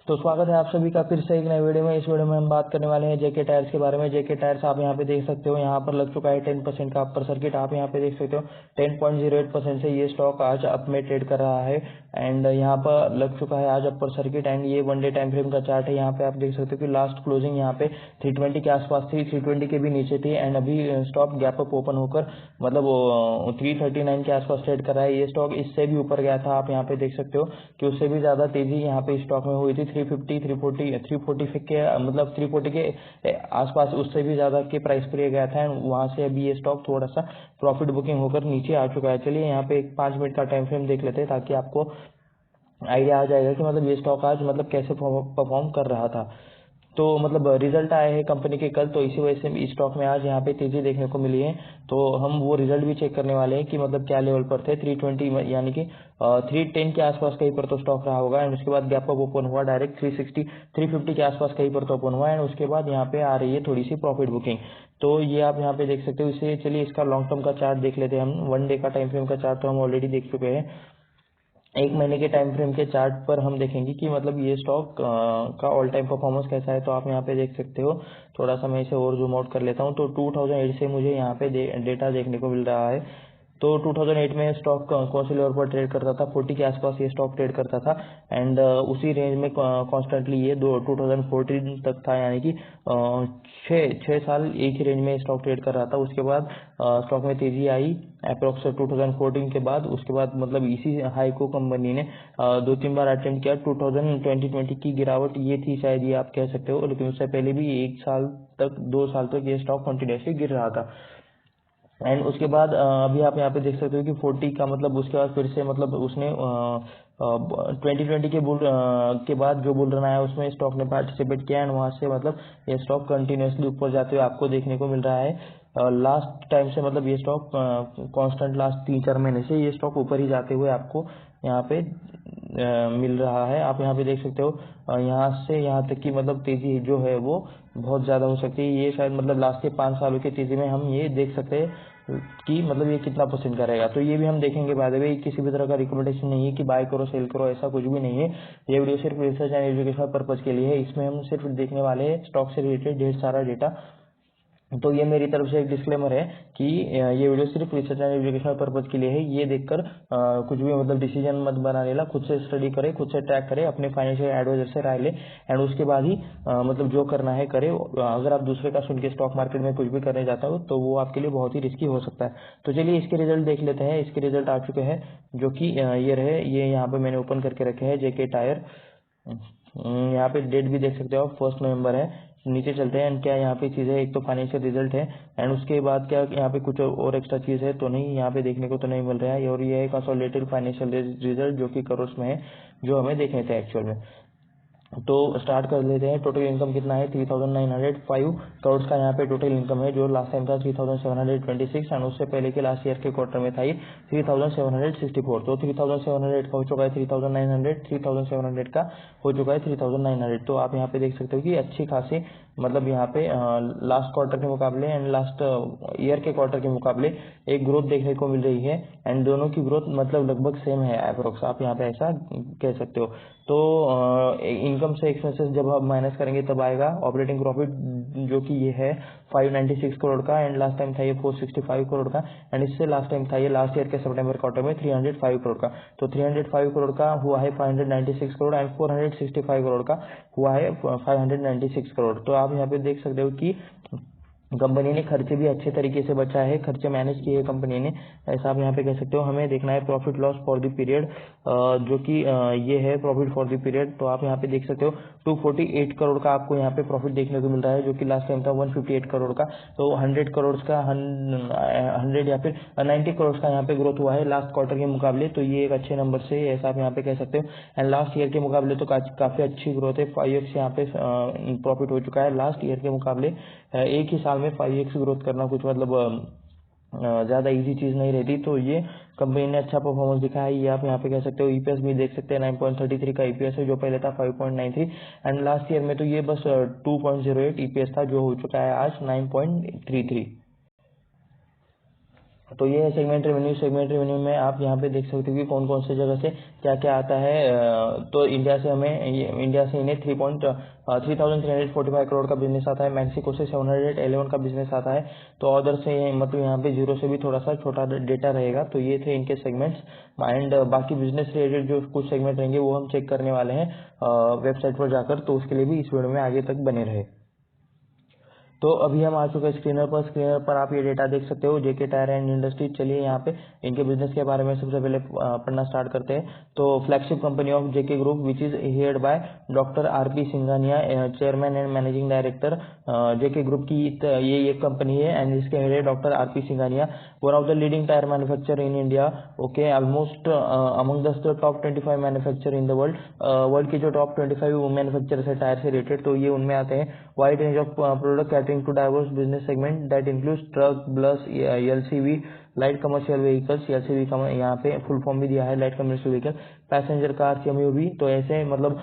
तो स्वागत है आप सभी का फिर से एक नए वीडियो में। इस वीडियो में हम बात करने वाले हैं जेके टायर्स के बारे में। जेके टायर्स आप यहाँ पे देख सकते हो, यहाँ पर लग चुका है 10% का अपर सर्किट। आप यहाँ पे देख सकते हो 10.08% से ये स्टॉक आज अप में ट्रेड कर रहा है एंड यहाँ पर लग चुका है आज अपर सर्किट। एंड ये 1 डे टाइम फ्रेम का चार्ट है। यहाँ पे आप देख सकते हो कि लास्ट क्लोजिंग यहाँ पे 320 के आसपास थी, 320 के भी नीचे थी एंड अभी स्टॉक गैप अप ओपन होकर मतलब 339 के आसपास ट्रेड कर रहा है। ये स्टॉक इससे भी ऊपर गया था, आप यहाँ पे देख सकते हो कि उससे भी ज्यादा तेजी यहाँ पे स्टॉक में हुई थी। 350 340 के मतलब 340 के आसपास उससे भी ज्यादा के प्राइस पर ये गया था एंड वहां से अभी ये स्टॉक थोड़ा सा प्रॉफिट बुकिंग होकर नीचे आ चुका है। चलिए यहाँ पे एक 5 मिनट का टाइम फ्रेम देख लेते हैं ताकि आपको आइडिया आ जाएगा कि मतलब ये स्टॉक आज मतलब कैसे परफॉर्म कर रहा था। तो मतलब रिजल्ट आए हैं कंपनी के कल, तो इसी वजह से इस स्टॉक में आज यहाँ पे तेजी देखने को मिली है। तो हम वो रिजल्ट भी चेक करने वाले हैं कि मतलब क्या लेवल पर थे। 320 यानी कि 310 के आसपास कहीं पर तो स्टॉक रहा होगा एंड उसके बाद गैप अप ओपन हुआ डायरेक्ट 360 350 के आसपास कहीं पर तो ओपन हुआ एंड उसके बाद यहाँ पे आ रही है थोड़ी सी प्रॉफिट बुकिंग। तो ये आप यहाँ पे देख सकते हो। इसे चलिए इसका लॉन्ग टर्म का चार्ट देख लेते हैं हम। 1 डे का टाइम फ्रेम का चार्ट तो हम ऑलरेडी देख चुके हैं। एक महीने के टाइम फ्रेम के चार्ट पर हम देखेंगे कि मतलब ये स्टॉक का ऑल टाइम परफॉर्मेंस कैसा है। तो आप यहाँ पे देख सकते हो, थोड़ा सा मैं इसे और जूम आउट कर लेता हूँ। तो 2008 से मुझे यहाँ पे डेटा देखने को मिल रहा है। तो 2008 में स्टॉक कौन से लेवल पर ट्रेड करता था, 40 के आसपास ये स्टॉक ट्रेड करता था एंड उसी रेंज में कॉन्स्टेंटली ये 2014 तक था, यानी कि 6 साल एक ही रेंज में स्टॉक ट्रेड कर रहा था। उसके बाद स्टॉक में तेजी आई अप्रोक्स 2014 के बाद। उसके बाद मतलब इसी हाई को कंपनी ने 2-3 बार अटेम्प्ट किया। 2020 की गिरावट ये थी शायद, ये आप कह सकते हो, लेकिन उससे पहले भी 1 साल तक 2 साल तक ये स्टॉक कंटिन्यूसली गिर रहा था एंड उसके बाद अभी आप यहाँ पे देख सकते हो कि 40 का मतलब उसके बाद फिर से मतलब उसने 2020 के के बाद जो बुल रन आया उसमें स्टॉक ने पार्टिसिपेट किया एंड वहां से मतलब ये स्टॉक कंटिन्यूसली ऊपर जाते हुए आपको देखने को मिल रहा है। लास्ट टाइम से मतलब ये स्टॉक कांस्टेंट लास्ट 3-4 महीने से ये स्टॉक ऊपर ही जाते हुए आपको यहाँ पे मिल रहा है। आप यहाँ पे देख सकते हो यहाँ से यहाँ तक की मतलब तेजी जो है वो बहुत ज्यादा हो सकती है। ये शायद मतलब लास्ट के 5 सालों की तेजी में हम ये देख सकते हैं कि मतलब ये कितना परसेंट करेगा। तो ये भी हम देखेंगे। बाय द वे किसी भी तरह का रिकमेंडेशन नहीं है कि बाय करो सेल करो, ऐसा कुछ भी नहीं है। ये वीडियो सिर्फ रिसर्च एंड एजुकेशनल पर्पज के लिए है। इसमें हम सिर्फ देखने वाले हैं स्टॉक से रिलेटेड ढेर सारा डेटा। तो ये मेरी तरफ से एक डिस्क्लेमर है कि ये वीडियो सिर्फ रिसर्च एंड एजुकेशनल पर्पज के लिए है। ये देखकर कुछ भी मतलब डिसीजन मत बना लेना, खुद से स्टडी करे, खुद से ट्रैक करे, अपने फाइनेंशियल एडवाइजर से राय ले एंड उसके बाद ही मतलब जो करना है करे। अगर आप दूसरे का सुन के स्टॉक मार्केट में कुछ भी करने जाता हो तो वो आपके लिए बहुत ही रिस्की हो सकता है। तो चलिए इसके रिजल्ट देख लेते हैं। इसके रिजल्ट आ चुके हैं जो कि ये रहे। ये यहाँ पे मैंने ओपन करके रखे हैं जेके टायर। यहाँ पे डेट भी देख सकते हो आप, 1 नवंबर है। नीचे चलते हैं एंड क्या यहाँ पे चीज है, एक तो फाइनेंशियल रिजल्ट है एंड उसके बाद क्या यहाँ पे कुछ और एक्स्ट्रा चीज है तो नहीं, यहाँ पे देखने को तो नहीं मिल रहा है। और ये है कंसोलिडेटेड फाइनेंशियल रिजल्ट जो कि करोड़ में है, जो हमें देखने थे एक्चुअल में। तो स्टार्ट कर लेते हैं। टोटल इनकम कितना है, 3905 करोड़ का यहाँ पे टोटल इनकम है, जो लास्ट टाइम था 3726 एंड उससे पहले के लास्ट ईयर के क्वार्टर में था ये 3764। तो 3700 का हो चुका है 3900, 3700 का हो चुका है 3900। तो आप यहाँ पे देख सकते हो कि अच्छी खासी मतलब यहाँ पे लास्ट क्वार्टर के मुकाबले एंड लास्ट ईयर के क्वार्टर के मुकाबले एक ग्रोथ देखने को मिल रही है एंड दोनों की ग्रोथ मतलब लगभग सेम है अप्रोक्स, आप यहाँ पे ऐसा कह सकते हो। तो इनकम से एक्सपेंसेस जब आप माइनस करेंगे तब आएगा ऑपरेटिंग प्रॉफिट, जो कि ये है 596 करोड़ का एंड लास्ट टाइम था ये 465 करोड़ का एंड इससे लास्ट टाइम था ये लास्ट ईयर के सितंबर क्वार्टर में 305 करोड़ का। तो 305 करोड़ का हुआ है 596 करोड़ एंड 465 करोड़ का हुआ है 596 करोड़। तो आप यहाँ पे देख सकते हो कि कंपनी ने खर्चे भी अच्छे तरीके से बचा है, खर्चे मैनेज किए कंपनी ने, ऐसा आप यहाँ पे कह सकते हो। हमें देखना है profit loss for the period, जो कि ये है प्रॉफिट फॉर द पीरियड। तो आप यहाँ पे देख सकते हो 248 करोड़ का आपको यहाँ पे प्रॉफिट देखने को मिल रहा है, जो कि लास्ट टाइम था 158 करोड़ का। तो 100 करोड़ का 100 या फिर 90 करोड़ का यहाँ पे ग्रोथ हुआ है लास्ट क्वार्टर के मुकाबले। तो ये एक अच्छे नंबर से ऐसा आप यहाँ पे कह सकते हो एंड लास्ट ईयर के मुकाबले तो काफी अच्छी ग्रोथ है। 5x यहाँ पे प्रॉफिट हो चुका है लास्ट ईयर के मुकाबले। एक ही साल में 5x ग्रोथ करना कुछ मतलब ज्यादा इजी चीज नहीं रहती। तो ये कंपनी ने अच्छा परफॉर्मेंस दिखाया है, ये आप यहाँ पे कह सकते हो। ईपीएस भी देख सकते हैं 9.33 का ईपीएस है, जो पहले था 5.93 एंड लास्ट ईयर में तो ये बस 2.08 ईपीएस था, जो हो चुका है आज 9.33। तो ये है सेगमेंट रेवेन्यू। सेगमेंट रेवेन्यू में आप यहाँ पे देख सकते हो कि कौन कौन से जगह से क्या क्या आता है। तो इंडिया से इन्हें 3,345 करोड़ का बिजनेस आता है। मैक्सिको से 711 का बिजनेस आता है। तो अदर से मतलब यहाँ पे जीरो से भी थोड़ा सा छोटा डेटा रहेगा। तो ये थे इनके सेगमेंट्स एंड बाकी बिजनेस रिलेटेड जो कुछ सेगमेंट रहेंगे वो हम चेक करने वाले हैं वेबसाइट पर जाकर। तो उसके लिए भी इस वीडियो में आगे तक बने रहे। तो अभी हम आ चुके हैं स्क्रीनर पर आप ये डेटा देख सकते हो जेके टायर एंड इंडस्ट्रीज। चलिए यहाँ पे इनके बिजनेस के बारे में सबसे पहले पढ़ना स्टार्ट करते हैं। तो flagship company of JK group which is head by doctor RP Singhania, chairman and managing director. JK group की ये एक कंपनी है एंड इसके हेड है doctor RP Singhania. One of the leading tyre manufacturer in India. Okay, almost among the top 25 manufacturer in the world. World के जो top 25 manufacturers है tyre से रिलेटेड तो ये उनमें आते हैं। Wide range of product to diverse business segment that includes truck, bus, LCV, light commercial vehicles. LCV का यहाँ पे फुल फॉर्म भी दिया है, light commercial vehicle, passenger car, MUV। तो ऐसे मतलब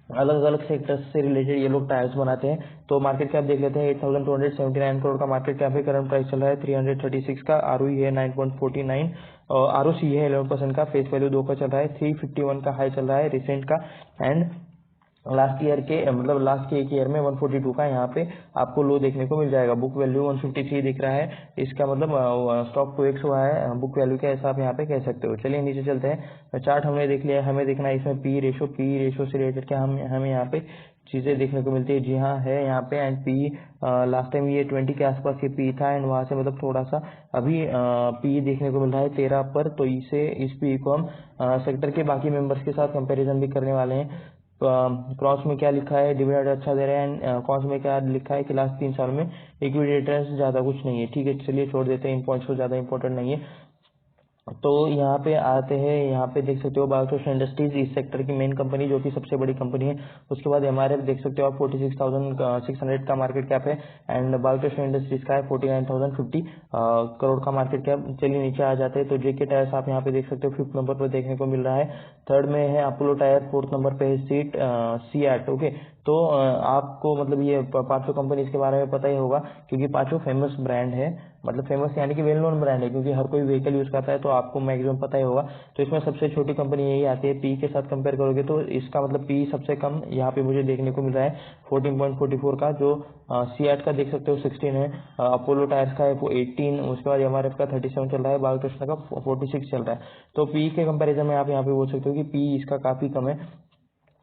अलग अलग सेक्टर्स से रिलेटेड ये लोग टायर्स बनाते हैं। तो मार्केट कैप देख लेते हैं। 8,279 करोड़ का मार्केट कैप है। करंट प्राइस चल रहा है 336 का। ROE है 9.49 और ROC है 11% का। फेस वैल्यू 2 का चल रहा है। 351 का हाई चल रहा है रिसेंट का एंड लास्ट ईयर के मतलब लास्ट के एक ईयर में 142 का यहाँ पे आपको लो देखने को मिल जाएगा। बुक वैल्यू 153 दिख रहा है। इसका मतलब स्टॉक 2x हुआ है बुक वैल्यू के ऐसा आप यहाँ पे कह सकते हो। चलिए नीचे चलते हैं। चार्ट हमने देख लिया, हमें देखना है इसमें पी रेशो से रिलेटेड क्या हमें यहाँ पे चीजें देखने को मिलती है। जी हाँ, है यहाँ पे एंड पी लास्ट टाइम ये 20 के आसपास ये पी था एंड वहां से मतलब थोड़ा सा अभी पी देखने को मिल रहा है 13 पर। तो इस पी को हम सेक्टर के बाकी मेंबर्स के साथ कंपेरिजन भी करने वाले हैं। क्रॉस में क्या लिखा है, डिविडेंड अच्छा दे रहे हैं एंड कॉस में क्या लिखा है कि लास्ट 3 साल में इक्विटी रिटर्न्स ज्यादा कुछ नहीं है। ठीक है, चलिए छोड़ देते हैं, इन पॉइंट्स को ज्यादा इंपॉर्टेंट नहीं है। तो यहाँ पे आते हैं, यहाँ पे देख सकते हो बायोटोस इंडस्ट्रीज इस सेक्टर की मेन कंपनी जो कि सबसे बड़ी कंपनी है। उसके बाद MRF देख सकते हो आप 46,600 का मार्केट कैप है एंड बायोटोस इंडस्ट्रीज का है 49,050 करोड़ का मार्केट कैप। चलिए नीचे आ जाते हैं। तो जेके टायर्स आप यहाँ पे देख सकते हो 5th नंबर पर देखने को मिल रहा है। 3rd में है अपोलो टायर, 4th नंबर पे है सीएट। ओके, तो आपको मतलब ये पांचों कंपनीज के बारे में पता ही होगा क्योंकि पांचों फेमस ब्रांड है। मतलब फेमस यानी कि वेल नोन ब्रांड है क्योंकि हर कोई व्हीकल यूज करता है तो आपको मैक्सिमम पता ही होगा। तो इसमें सबसे छोटी कंपनी यही आती है। पी के साथ कंपेयर करोगे तो इसका मतलब पी सबसे कम यहाँ पे मुझे देखने को मिल रहा है 14.44 का। जो सीएट का देख सकते हो 16 है, अपोलो टायर्स का है 18, उसके बाद MRF का 37 चल रहा है, बालकृष्ण का 46 चल रहा है। तो पी के कंपेरिजन में आप यहाँ पे बोल सकते हो कि पी इसका काफी कम है।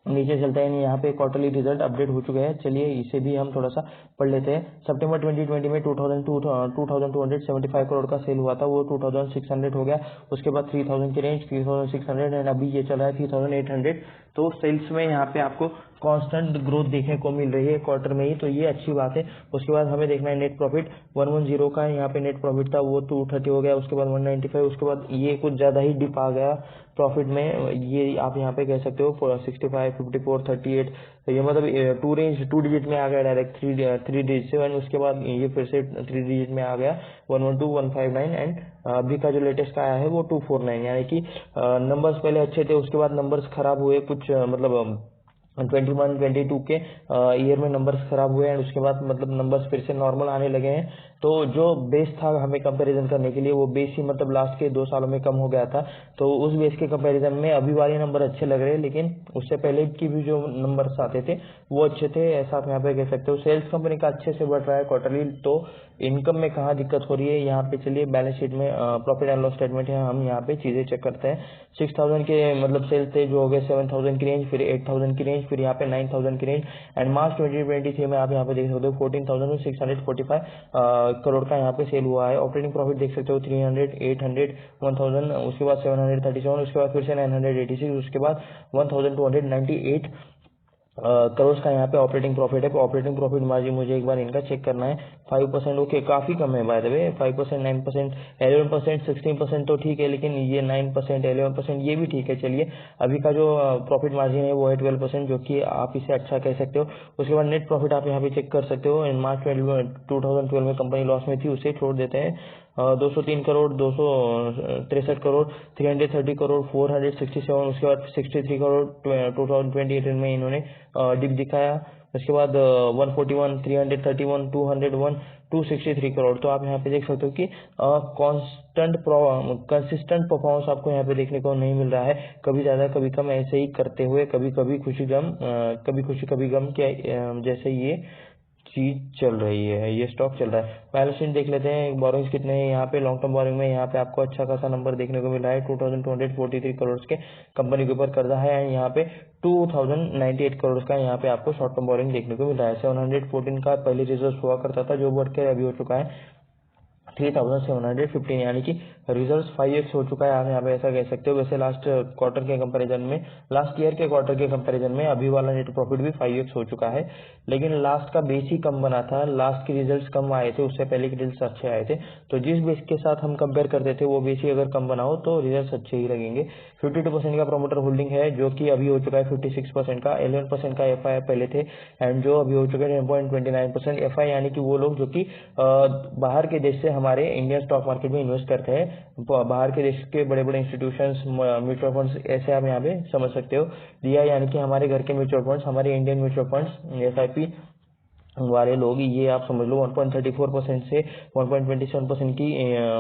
नीचे चलते हैं, यहाँ पे क्वार्टरली रिजल्ट अपडेट हो चुके हैं। चलिए इसे भी हम थोड़ा सा पढ़ लेते हैं। सितंबर 2020 में 2,275 करोड़ का सेल हुआ था, वो 2,600 हो गया। उसके बाद 3,000 की रेंज, 3,600 एंड अभी ये चल रहा है 3,800। तो सेल्स में यहाँ पे आपको कांस्टेंट ग्रोथ देखने को मिल रही है क्वार्टर में ही, तो ये अच्छी बात है। उसके बाद हमें देखना है नेट प्रॉफिट 110 का यहाँ पे नेट प्रॉफिट था, वो 230 हो गया। उसके बाद 195, उसके बाद ये कुछ ज्यादा ही डिप आ गया प्रॉफिट में। ये आप यहाँ पे कह सकते हो 65, 54, 38, ये मतलब टू डिजिट में आ गया डायरेक्ट, थ्री डिजिट से। एंड उसके बाद ये फिर से 3 डिजिट में आ गया 112, 159 एंड अभी का जो लेटेस्ट आया है वो 249। यानी कि नंबर्स पहले अच्छे थे, उसके बाद नंबर्स खराब हुए कुछ मतलब 21, 22 के ईयर में नंबर्स खराब हुए एंड उसके बाद मतलब नंबर्स फिर से नॉर्मल आने लगे हैं। तो जो बेस था हमें कंपैरिजन करने के लिए वो बेस ही मतलब लास्ट के 2 सालों में कम हो गया था। तो उस बेस के कंपैरिजन में अभी वाले नंबर अच्छे लग रहे हैं, लेकिन उससे पहले की भी जो नंबर्स आते थे वो अच्छे थे, ऐसा आप यहाँ पे कह सकते हो। सेल्स कंपनी का अच्छे से बढ़ रहा है क्वार्टरली। तो इनकम में कहाँ दिक्कत हो रही है, यहाँ पे चलिए बैलेंस शीट में प्रॉफिट एंड लॉस स्टेटमेंट है, हम यहाँ पे चीजें चेक करते हैं। 6,000 के मतलब सेल्स थे जो हो गए 7,000 की रेंज, फिर 8,000 की रेंज, फिर यहाँ पे 9,000 की रेंज एंड मार्च 2023 में आप यहाँ पे देख सकते हो 14,645 करोड़ का यहाँ पे सेल हुआ है। ऑपरेटिंग प्रॉफिट देख सकते हो 300, 800, 1,000, उसके बाद 737, उसके बाद फिर से 986, उसके बाद 1,298 करोड़ का यहाँ पे ऑपरेटिंग प्रॉफिट है। ऑपरेटिंग प्रॉफिट मार्जिन मुझे एक बार इनका चेक करना है 5%। ओके, काफी कम है बाय द वे, 5%, 9%, 11%, 16% तो ठीक है, लेकिन ये 9%, 11% ये भी ठीक है। चलिए अभी का जो प्रॉफिट मार्जिन है वो है 12%, जो कि आप इसे अच्छा कह सकते हो। उसके बाद नेट प्रॉफिट आप यहाँ पे चेक कर सकते हो। इन मार्च 2012 में कंपनी लॉस में थी, उसे छोड़ देते हैं। 203 करोड़, 263 करोड़, 330 करोड़, 467, उसके बाद 63 करोड़ 2028 में इन्होंने डिप दिखाया। उसके बाद 141, 331, 201, 263 करोड़। तो आप यहाँ पे देख सकते हो कि कंसिस्टेंट परफॉर्मेंस आपको यहाँ पे देखने को नहीं मिल रहा है, कभी ज़्यादा कभी कम ऐसे ही करते हुए, कभी कभी खुशी कभी गम के जैसे ये चीज चल रही है, ये स्टॉक चल रहा है। बैलेंस शीट देख लेते हैं, बोरोइंग्स कितने हैं यहाँ पे। लॉन्ग टर्म बोरोइंग में यहाँ पे आपको अच्छा खासा नंबर देखने को मिल रहा है, 2243 करोड़ के कंपनी के ऊपर कर्जा है, एंड यहाँ पे 2098 करोड़ का यहाँ पे आपको शॉर्ट टर्म बोरोइंग देखने को मिल रहा है। 714 का पहले रिजर्व हुआ करता था, जो बढ़ के अभी हो चुका है 3715, यानी कि रिजल्ट 5x हो चुका है, आप यहाँ पे ऐसा कह सकते हो। वैसे लास्ट क्वार्टर के कंपैरिजन में, लास्ट ईयर के क्वार्टर के कंपैरिजन में अभी वाला नेट प्रॉफिट भी 5x हो चुका है, लेकिन लास्ट का बेस ही कम बना था, लास्ट के रिजल्ट्स कम आए थे, उससे पहले के रिजल्ट्स अच्छे आए थे। तो जिस बेस के साथ हम कंपेयर करते थे वो बेस ही अगर कम बनाओ तो रिजल्ट्स अच्छे ही लगेंगे। 52% का प्रोमोटर होल्डिंग है, जो कि अभी हो चुका है 56% का। 11% का एफ पहले थे, एंड जो अभी हो चुका है 10.29% एफ, यानी कि वो लोग जो कि बाहर के देश से हमारे इंडियन स्टॉक मार्केट में इन्वेस्ट करते हैं, बाहर के देश के बड़े बड़े इंस्टीट्यूशंस, म्यूचुअल फंड्स, ऐसे आप यहाँ पे समझ सकते हो। दिया यानी कि हमारे घर के म्यूचुअल फंड्स, हमारे इंडियन म्यूचुअल फंड्स, SIP वाले लोग, ये आप समझ लो 1.34% से 1.27% की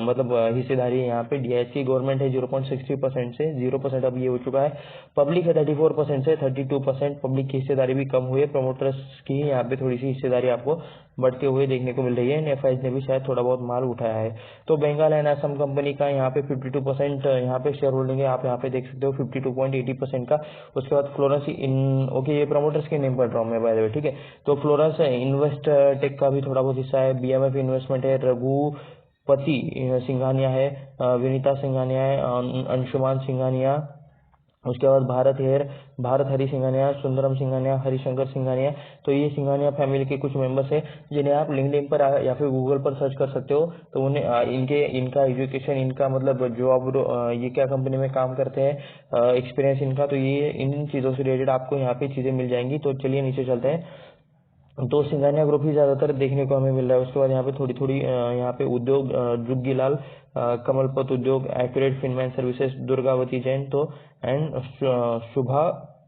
मतलब हिस्सेदारी है यहाँ पे। DIS की गवर्नमेंट है 0.60% से 0% अब ये हो चुका है। पब्लिक है 34% से 32%, पब्लिक की हिस्सेदारी भी कम हुई है। प्रमोटर्स की यहाँ पे थोड़ी सी हिस्सेदारी आपको बढ़ते हुए देखने को मिल रही है। FIs ने भी शायद थोड़ा बहुत माल उठाया है। तो बंगाल एंड असम कंपनी का यहाँ पे 52% यहाँ पे शेयर होल्डिंग है, आप यहाँ पे देख सकते हो 52.80% का। उसके बाद फ्लोरेंस ओके, ये प्रमोटर्स के नेम पढ़ रहा हूँ मैं बाय द वे, ठीक है। तो फ्लोरेंस इन्वेस्ट टेक का भी थोड़ा बहुत हिस्सा है। BMF इन्वेस्टमेंट है, रघुपति सिंघानिया है, विनीता सिंघानिया है, अंशुमान सिंघानिया, उसके बाद भारत हरी सिंघानिया, सुंदरम सिंघानिया, हरिशंकर सिंघानिया। तो ये सिंघानिया फैमिली के कुछ मेंबर्स हैं, जिन्हें आप लिंक्डइन पर या फिर गूगल पर सर्च कर सकते हो। तो उन्हें इनका एजुकेशन, इनका मतलब जॉब, ये क्या कंपनी में काम करते हैं, एक्सपीरियंस इनका, तो ये इन चीज़ों से रिलेटेड आपको यहाँ पे चीज़ें मिल जाएंगी। तो चलिए नीचे चलते हैं। तो सिंघानिया ग्रुप ही ज्यादातर देखने को हमें मिल रहा है। उसके बाद यहाँ पे थोड़ी यहाँ पे उद्योग, जुग्गीलाल, कमलपत उद्योग, accurate Feynman services, Durgavati Jain, तो एंड शुभा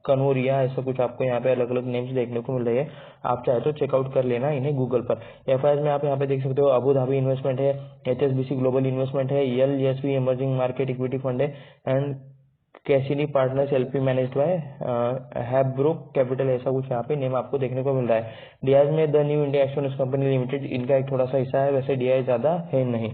कनोरिया, ऐसा कुछ आपको यहाँ पे अलग अलग नेम्स देखने को मिल रहे हैं। आप चाहे तो चेकआउट कर लेना इन्हें गूगल पर। FIs में आप यहाँ पे देख सकते हो, अबू धाबी इन्वेस्टमेंट है, HSBC ग्लोबल इन्वेस्टमेंट है, LSV emerging market equity fund है, and Cassini partners LP managed by Hybrook capital, ऐसा कुछ यहाँ पे नेम आपको देखने को मिल रहा है। DIs में the new India assurance company limited, इनका एक थोड़ा सा हिस्सा है, वैसे DI ज्यादा है नहीं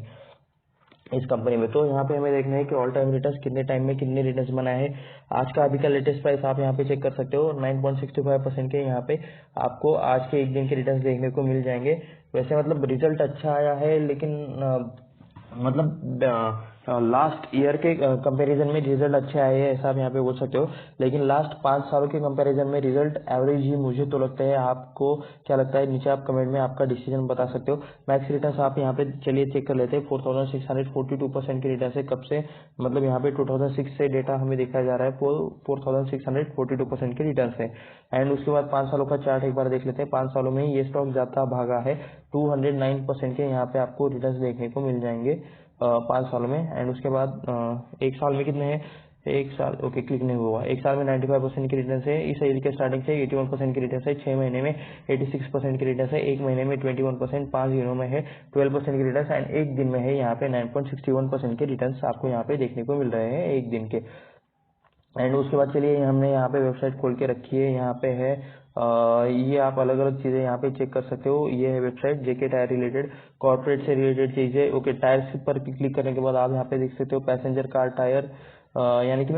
इस कंपनी में। तो यहाँ पे हमें देखना है कि ऑल टाइम रिटर्न्स कितने टाइम में कितने रिटर्न्स बनाए हैं। आज का अभी का लेटेस्ट प्राइस आप यहाँ पे चेक कर सकते हो, 9.65% के यहाँ पे आपको आज के एक दिन के रिटर्न्स देखने को मिल जाएंगे। वैसे मतलब रिजल्ट अच्छा आया है, लेकिन मतलब लास्ट ईयर के कंपैरिजन में रिजल्ट अच्छे आए हैं, ऐसा आप यहाँ पे बोल सकते हो। लेकिन लास्ट 5 सालों के कंपैरिजन में रिजल्ट एवरेज ही मुझे तो लगता है। आपको क्या लगता है, नीचे आप कमेंट में आपका डिसीजन बता सकते हो। मैक्स रिटर्न्स आप यहाँ पे चलिए चेक कर लेते हैं। 4642% के रिटर्न से कब से, मतलब यहाँ पे 2006 से डेटा हमें दिखाया जा रहा है, 4642% के रिटर्न से। एंड उसके बाद 5 सालों का चार्ट एक बार देख लेते हैं। 5 सालों में ये स्टॉक जाता भागा है, 209% के यहाँ पे आपको रिटर्न देखने को मिल जाएंगे 5 सालों में। एंड उसके बाद एक साल में कितने हैं, एक साल ओके क्लिक नहीं हुआ। एक साल में 95% की रिटर्न है, इस ईयर के स्टार्टिंग से 81% की रिटर्न है, 6 महीने में 86% की रिटर्न है, एक महीने में 21%, 5 दिनों में है 12% की रिटर्न, एंड एक दिन में है यहाँ पे 9.61% के रिटर्न आपको यहाँ पे देखने को मिल रहे हैं एक दिन के। एंड उसके बाद चलिए हमने यहाँ पे वेबसाइट खोल के रखी है, यहाँ पे है ये आप अलग अलग चीजें यहाँ पे चेक कर सकते हो। ये है website JK tyre related, corporate से रिलेटेड चीजें। ओके, टायर्स पर क्लिक करने के बाद आप यहाँ पे देख सकते हो पैसेंजर कार टायर, यानी कि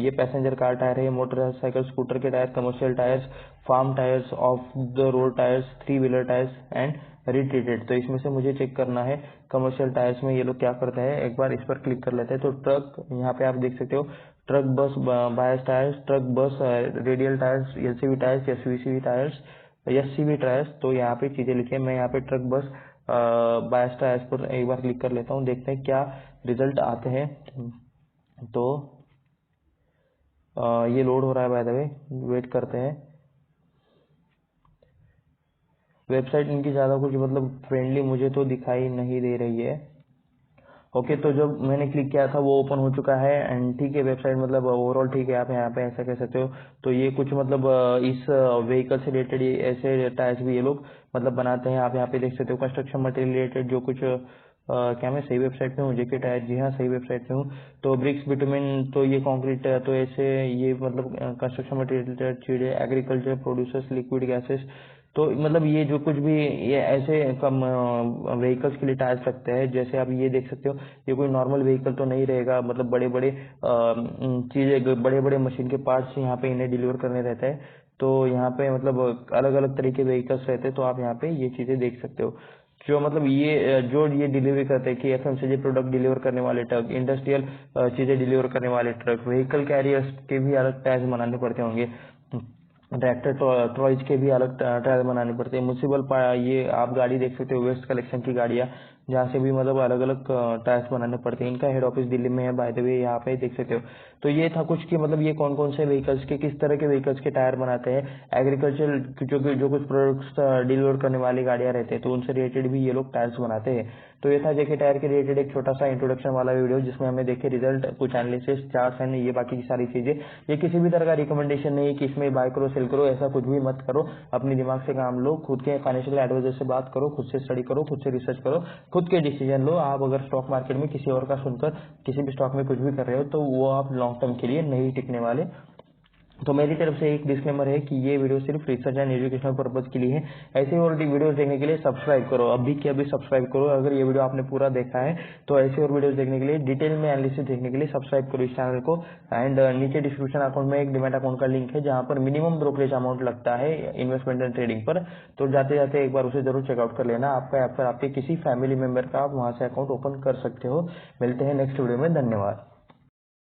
ये पैसेंजर कार टायर है, मोटरसाइकिल स्कूटर के tyre, commercial tyres, farm tyres, off the road tyres, 3 wheeler tyres and retreaded. तो इसमें से मुझे चेक करना है कमर्शियल टायर्स में ये लोग क्या करते हैं, एक बार इस पर क्लिक कर लेते हैं। तो ट्रक, यहाँ पे आप देख सकते हो ट्रक, बस, बायस टायर्स, ट्रक, बस, radial tyres, LCV tyres, SVCV tyres, SCV tyres. तो यहाँ पे चीजें लिखी है। मैं यहाँ पे ट्रक, बस, बायस टायर्स पर एक बार क्लिक कर लेता हूँ, देखते हैं क्या रिजल्ट आते हैं। तो ये लोड हो रहा है बाय द वे, वेट करते हैं। वेबसाइट इनकी ज्यादा कुछ मतलब फ्रेंडली मुझे तो दिखाई नहीं दे रही है। ओके, तो जो मैंने क्लिक किया था वो ओपन हो चुका है एंड ठीक है, वेबसाइट मतलब ओवरऑल ठीक है, आप यहाँ पे ऐसा कह सकते हो। तो ये कुछ मतलब इस व्हीकल से रिलेटेड ऐसे टायर्स भी ये लोग मतलब बनाते हैं। आप यहाँ पे देख सकते हो कंस्ट्रक्शन मटेरियल रिलेटेड जो कुछ क्या मैं सही वेबसाइट पे हूँ? जेके टायर, जी हाँ सही वेबसाइट पे हूँ। तो ब्रिक्स बिटुमेन, तो ये कंक्रीट, तो ऐसे ये मतलब कंस्ट्रक्शन मटेरियल रिलेटेड चीजें, एग्रीकल्चर प्रोड्यूसर्स, लिक्विड गैसेस। तो मतलब ये जो कुछ भी ये ऐसे कम व्हीकल्स के लिए टायर्स रखते हैं। जैसे आप ये देख सकते हो, ये कोई नॉर्मल व्हीकल तो नहीं रहेगा, मतलब बड़े बड़े चीजें, बड़े बड़े मशीन के पार्ट्स यहाँ पे इन्हें डिलीवर करने रहते हैं। तो यहाँ पे मतलब अलग अलग तरह के व्हीकल्स रहते हैं, तो आप यहाँ पे ये चीजें देख सकते हो। जो मतलब जो ये डिलीवरी करते हैं कि एफएमसीजी प्रोडक्ट डिलीवर करने वाले ट्रक, इंडस्ट्रियल चीजें डिलीवर करने वाले ट्रक, व्हीकल कैरियर्स के भी अलग टैग्स बनाने पड़ते होंगे, ट्रैक्टर ट्रॉयज के भी अलग टायर बनाने पड़ते हैं। ये आप गाड़ी देख सकते हो, वेस्ट कलेक्शन की गाड़ियाँ, जहाँ से भी मतलब अलग अलग टायर्स बनाने पड़ते हैं। इनका हेड ऑफिस दिल्ली में है, बाय द वे, यहाँ पे देख सकते हो। तो ये था कुछ कि मतलब ये कौन कौन से व्हीकल्स के, किस तरह के व्हीकल्स के टायर बनाते हैं। एग्रीकल्चर जो कुछ प्रोडक्ट्स डिलीवर करने वाली गाड़ियाँ रहते हैं, तो उनसे रिलेटेड भी ये लोग टायर्स बनाते हैं। तो ये था जेके टायर के रिलेटेड एक छोटा सा इंट्रोडक्शन वाला वीडियो, जिसमें हमें देखे रिजल्ट, कुछ एनालिसिस, चार्ट्स एंड ये बाकी की सारी चीजें। ये किसी भी तरह का रिकमेंडेशन नहीं कि इसमें बाय करो सेल करो, ऐसा कुछ भी मत करो। अपने दिमाग से काम लो, खुद के फाइनेंशियल एडवाइजर से बात करो, खुद से स्टडी करो, खुद से रिसर्च करो, खुद के डिसीजन लो। आप अगर स्टॉक मार्केट में किसी और का सुनकर किसी भी स्टॉक में कुछ भी कर रहे हो, तो वो आप लॉन्ग टर्म के लिए नहीं टिकने वाले। तो मेरी तरफ से एक डिस्क्लेमर है कि ये वीडियो सिर्फ रिसर्च एंड एजुकेशनल पर्पज के लिए है। ऐसे और वीडियोस देखने के लिए सब्सक्राइब करो, अभी के अभी सब्सक्राइब करो। अगर ये वीडियो आपने पूरा देखा है तो ऐसे और वीडियोस देखने के लिए, डिटेल में एनालिसिस देखने के लिए सब्सक्राइब करो इस चैनल को। एंड नीचे डिस्क्रिप्शन अकाउंट में एक डिमैट अकाउंट का लिंक है, जहाँ पर मिनिमम ब्रोकरेज अमाउंट लगता है इन्वेस्टमेंट एंड ट्रेडिंग पर। तो जाते जाते एक बार उसे जरूर चेकआउट कर लेना। आपका या फिर आपके किसी फैमिली मेंबर का आप वहां से अकाउंट ओपन कर सकते हो। मिलते हैं नेक्स्ट वीडियो में, धन्यवाद।